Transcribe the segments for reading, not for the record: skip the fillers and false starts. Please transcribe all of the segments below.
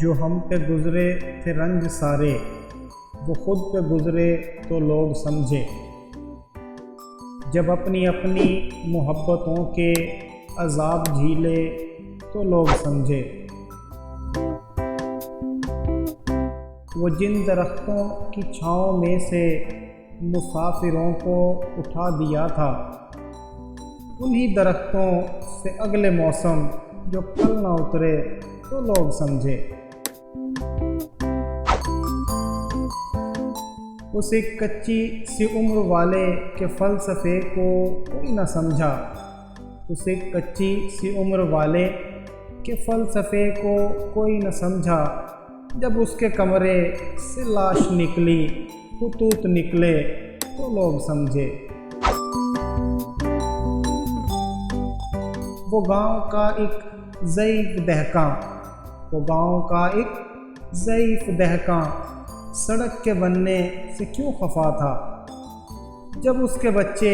जो हम पे गुज़रे थे रंज सारे, वो खुद पे गुज़रे तो लोग समझे। जब अपनी अपनी मोहब्बतों के अज़ाब झीले तो लोग समझे। वो जिन दरख्तों की छाँव में से मुसाफिरों को उठा दिया था, उन्हीं दरख्तों से अगले मौसम जो कल ना उतरे तो लोग समझे। उस एक कच्ची सी उम्र वाले के फ़लसफ़े को कोई न समझा, उस एक कच्ची सी उम्र वाले के फ़लसफ़े को कोई न समझा। जब उसके कमरे से लाश निकली, खुतूत निकले तो लोग समझे। वो गांव का एक ज़ईफ़ दहकां, वो गांव का एक ज़ईफ़ दहकां सड़क के बनने से क्यों खफा था। जब उसके बच्चे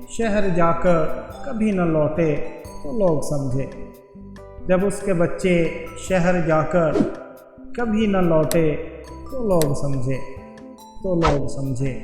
शहर जाकर कभी न लौटे तो लोग समझे। जब उसके बच्चे शहर जाकर कभी न लौटे तो लोग समझे, तो लोग समझे।